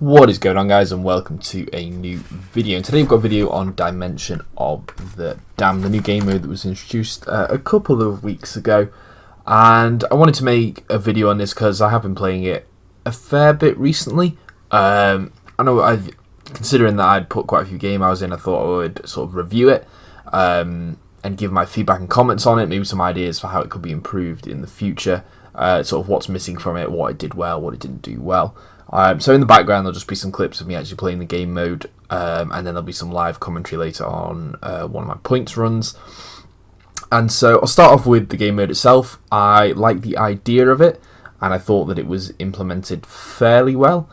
What is going on, guys, and welcome to a new video. And today we've got a video on Dimension of the Damned, the new game mode that was introduced a couple of weeks ago. And I wanted to make a video on this because I have been playing it a fair bit recently. I know considering that I'd put quite a few game hours in, I thought I would sort of review it and give my feedback and comments on it, maybe some ideas for how it could be improved in the future, sort of what's missing from it, what it did well, what it didn't do well. So in the background there'll just be some clips of me actually playing the game mode, and then there'll be some live commentary later on one of my points runs. And so I'll start off with the game mode itself. I like the idea of it, and I thought that it was implemented fairly well,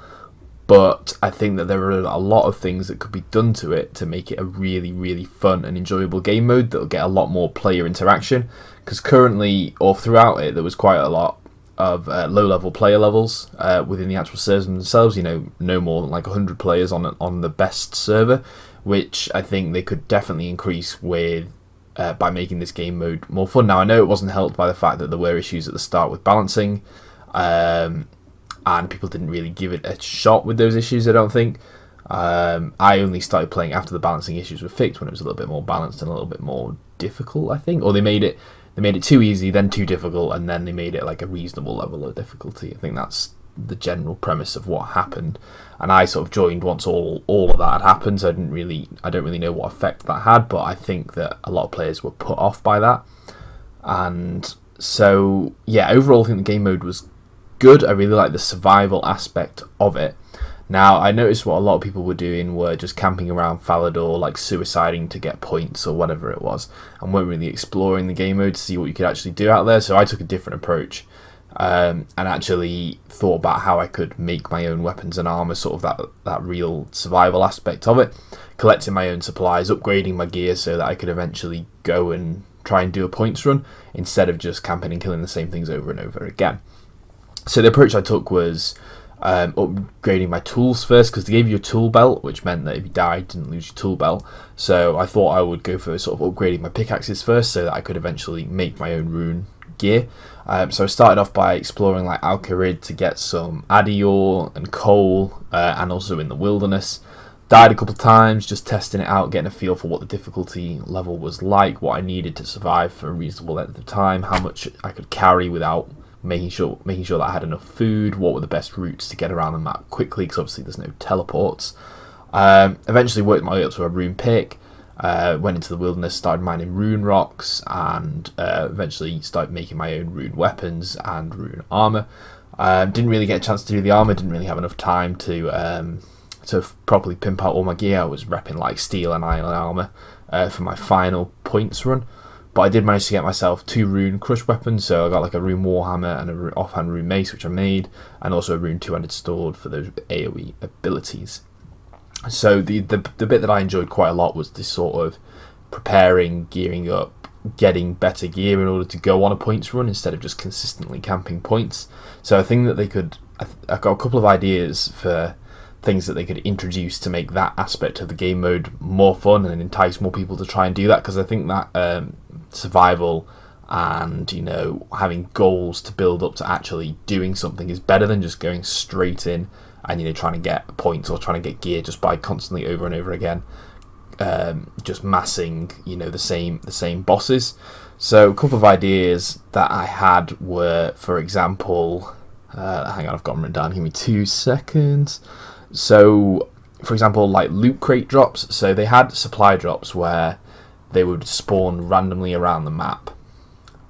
but I think that there are a lot of things that could be done to it to make it a really, really fun and enjoyable game mode that'll get a lot more player interaction, because currently, or throughout it, there was quite a lot of low-level player levels within the actual servers themselves. You know, no more than like 100 players on the best server, which I think they could definitely increase with by making this game mode more fun. Now, I know it wasn't helped by the fact that there were issues at the start with balancing, and people didn't really give it a shot with those issues, I don't think. I only started playing after the balancing issues were fixed, when it was a little bit more balanced and a little bit more difficult, I think. Or they made it too easy, then too difficult, and then they made it like a reasonable level of difficulty. I think that's the general premise of what happened. And I sort of joined once all of that had happened, so I don't really know what effect that had, but I think that a lot of players were put off by that. And so, yeah, overall I think the game mode was good. I really like the survival aspect of it. Now, I noticed what a lot of people were doing were just camping around Falador, like suiciding to get points or whatever it was, and weren't really exploring the game mode to see what you could actually do out there. So I took a different approach, and actually thought about how I could make my own weapons and armor, sort of that real survival aspect of it, collecting my own supplies, upgrading my gear so that I could eventually go and try and do a points run, instead of just camping and killing the same things over and over again. So the approach I took was upgrading my tools first, because they gave you a tool belt, which meant that if you died, you didn't lose your tool belt. So I thought I would go for sort of upgrading my pickaxes first, so that I could eventually make my own rune gear. So I started off by exploring like Alcarid to get some addy ore and coal, and also in the wilderness. Died a couple of times, just testing it out, getting a feel for what the difficulty level was like, what I needed to survive for a reasonable length of time, how much I could carry without making sure that I had enough food, what were the best routes to get around the map quickly, because obviously there's no teleports. Eventually worked my way up to a rune pick, went into the wilderness, started mining rune rocks, and eventually started making my own rune weapons and rune armor. Didn't really get a chance to do the armor, didn't really have enough time to properly pimp out all my gear. I was repping like steel and iron armor for my final points run. But I did manage to get myself 2 rune crush weapons, so I got like a rune warhammer and a offhand rune mace, which I made, and also a rune two-handed sword for those AoE abilities. So the bit that I enjoyed quite a lot was this sort of preparing, gearing up, getting better gear in order to go on a points run instead of just consistently camping points. So I think that I got a couple of ideas for things that they could introduce to make that aspect of the game mode more fun and entice more people to try and do that, because I think that survival and, you know, having goals to build up to actually doing something is better than just going straight in and, you know, trying to get points or trying to get gear just by constantly over and over again just massing, you know, the same bosses. So a couple of ideas that I had were, for example, hang on, I've got them written down, give me 2 seconds. So, for example, like loot crate drops. So they had supply drops where they would spawn randomly around the map,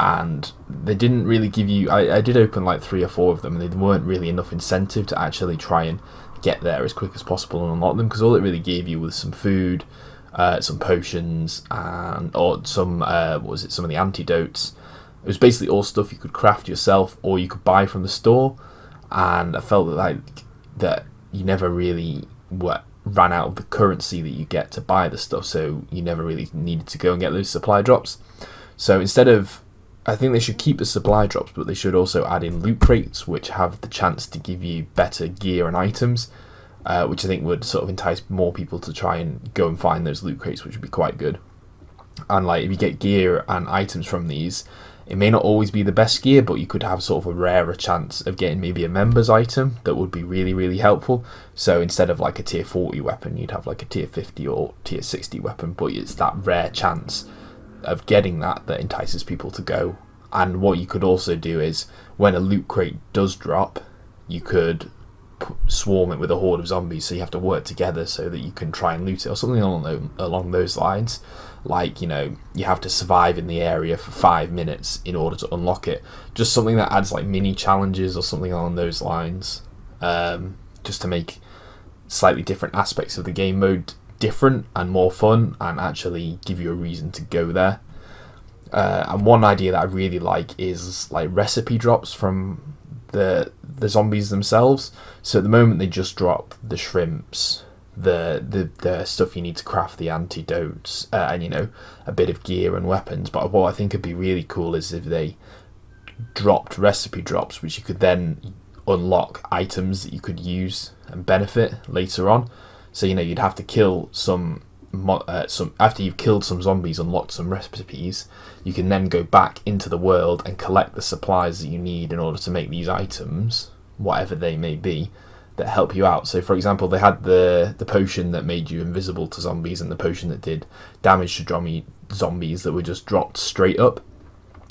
and they didn't really give you... I did open like 3 or 4 of them, and they weren't really enough incentive to actually try and get there as quick as possible and unlock them, because all it really gave you was some food, some potions, or some some of the antidotes. It was basically all stuff you could craft yourself or you could buy from the store, and I felt that you never really ran out of the currency that you get to buy the stuff, so you never really needed to go and get those supply drops. So instead of... I think they should keep the supply drops, but they should also add in loot crates, which have the chance to give you better gear and items, which I think would sort of entice more people to try and go and find those loot crates, which would be quite good. And like, if you get gear and items from these, It may not always be the best gear, but you could have sort of a rarer chance of getting maybe a members item that would be really, really helpful. So instead of like a tier 40 weapon, you'd have like a tier 50 or tier 60 weapon, but it's that rare chance of getting that entices people to go. And what you could also do is, when a loot crate does drop, you could swarm it with a horde of zombies, so you have to work together so that you can try and loot it, or something along those lines. Like, you know, you have to survive in the area for 5 minutes in order to unlock it. Just something that adds like mini challenges or something along those lines, just to make slightly different aspects of the game mode different and more fun, and actually give you a reason to go there. And one idea that I really like is like recipe drops from the zombies themselves. So at the moment they just drop the shrimps, the stuff you need to craft the antidotes, and you know, a bit of gear and weapons. But what I think would be really cool is if they dropped recipe drops, which you could then unlock items that you could use and benefit later on. So you know, you'd have to kill some after you've killed some zombies, unlocked some recipes, you can then go back into the world and collect the supplies that you need in order to make these items, whatever they may be, that help you out. So for example, they had the potion that made you invisible to zombies, and the potion that did damage to zombies that were just dropped straight up.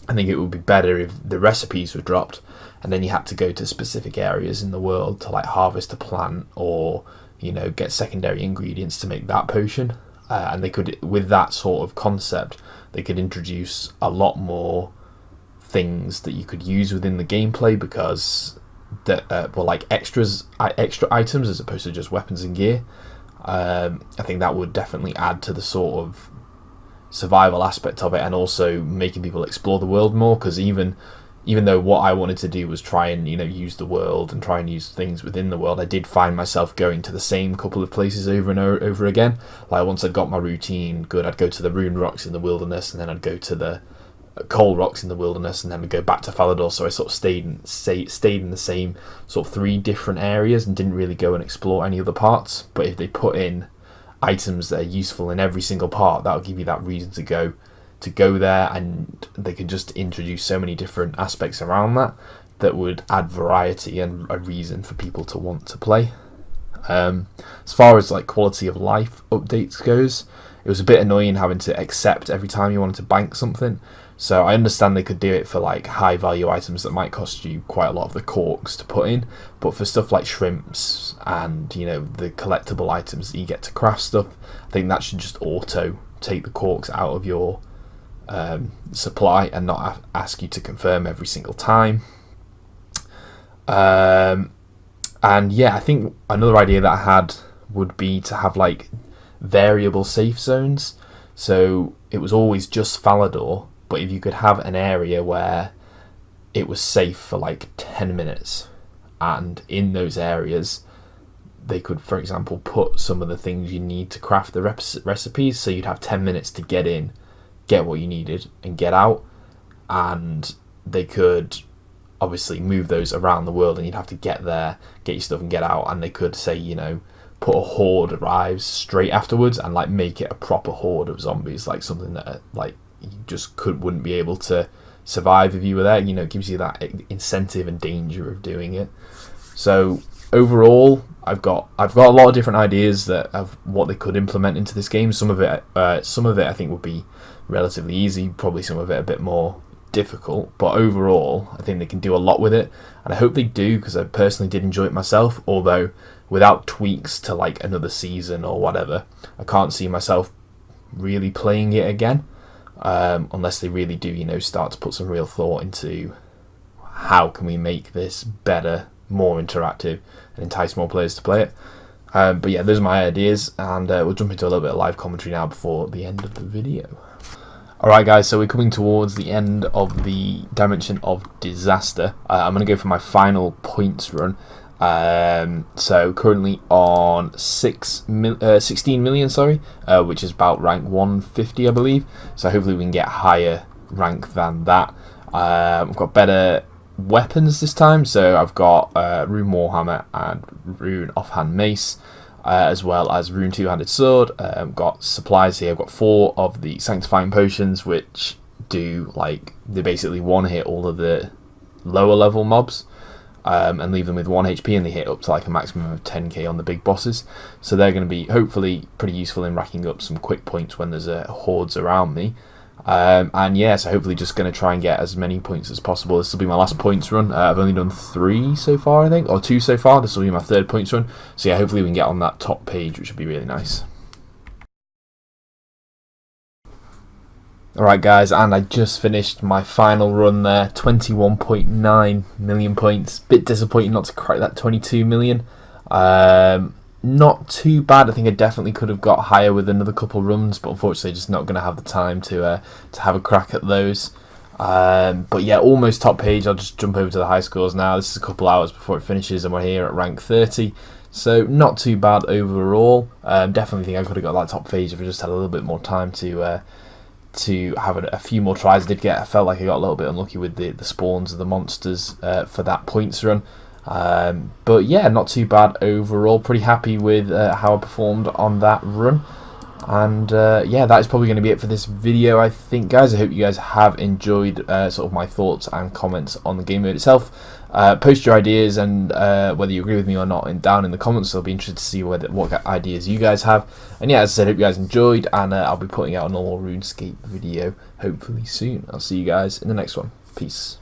I think it would be better if the recipes were dropped and then you had to go to specific areas in the world to like harvest a plant, or you know, get secondary ingredients to make that potion. And they could, with that sort of concept, they could introduce a lot more things that you could use within the gameplay, because that were like extra items as opposed to just weapons and gear. I think that would definitely add to the sort of survival aspect of it, and also making people explore the world more. Because even though what I wanted to do was try and, you know, use the world and try and use things within the world, I did find myself going to the same couple of places over and over again. Like once I'd got my routine good, I'd go to the Rune Rocks in the wilderness, and then I'd go to the Coal Rocks in the wilderness, and then I'd go back to Falador. So I sort of stayed in the same sort of 3 different areas and didn't really go and explore any other parts. But if they put in items that are useful in every single part, that'll give you that reason to go there, and they could just introduce so many different aspects around that would add variety and a reason for people to want to play. As far as like quality of life updates goes, it was a bit annoying having to accept every time you wanted to bank something. So I understand they could do it for like high value items that might cost you quite a lot of the corks to put in, but for stuff like shrimps and, you know, the collectible items that you get to craft stuff, I think that should just auto take the corks out of your supply and not ask you to confirm every single time. And yeah, I think another idea that I had would be to have like variable safe zones. So it was always just Falador, but if you could have an area where it was safe for like 10 minutes, and in those areas they could, for example, put some of the things you need to craft the recipes, so you'd have 10 minutes to get in, get what you needed, and get out. And they could obviously move those around the world, and you'd have to get there, get your stuff and get out. And they could say, you know, put a horde arrives straight afterwards and like make it a proper horde of zombies, like something that like you just wouldn't be able to survive if you were there. You know, it gives you that incentive and danger of doing it. So overall, I've got a lot of different ideas of what they could implement into this game. Some of it I think would be relatively easy, probably some of it a bit more difficult, but overall I think they can do a lot with it, and I hope they do, because I personally did enjoy it myself. Although without tweaks to like another season or whatever, I can't see myself really playing it again, unless they really do, you know, start to put some real thought into how can we make this better, more interactive, and entice more players to play it. But yeah, those are my ideas, and we'll jump into a little bit of live commentary now before the end of the video. Alright guys, so we're coming towards the end of the Dimension of Disaster. I'm going to go for my final points run. So currently on 16 million, which is about rank 150, I believe. So hopefully we can get higher rank than that. I've got better weapons this time, so I've got Rune Warhammer and Rune Offhand Mace, as well as Rune Two-Handed Sword. I've got supplies here. I've got 4 of the Sanctifying Potions, which do like they basically one hit all of the lower level mobs. And leave them with 1 HP, and they hit up to like a maximum of 10k on the big bosses. So they're going to be hopefully pretty useful in racking up some quick points when there's hordes around me. And yeah, so hopefully just going to try and get as many points as possible. This will be my last points run. I've only done 3 so far, I think, or 2 so far. This will be my 3rd points run. So yeah, hopefully we can get on that top page, which would be really nice. Alright guys, and I just finished my final run there, 21.9 million points. Bit disappointing not to crack that 22 million. Not too bad. I think I definitely could have got higher with another couple runs, but unfortunately just not going to have the time to have a crack at those. But yeah, almost top page. I'll just jump over to the high scores now. This is a couple hours before it finishes, and we're here at rank 30. So not too bad overall. Definitely think I could have got that top page if I just had a little bit more time to have a few more tries. I felt like I got a little bit unlucky with the spawns of the monsters for that points run. But yeah, not too bad overall. Pretty happy with how I performed on that run. And yeah, that is probably going to be it for this video, I think, guys. I hope you guys have enjoyed sort of my thoughts and comments on the game mode itself. Post your ideas and whether you agree with me or not down in the comments. I'll be interested to see what ideas you guys have. And yeah, as I said, hope you guys enjoyed, and I'll be putting out a normal RuneScape video hopefully soon. I'll see you guys in the next one. Peace.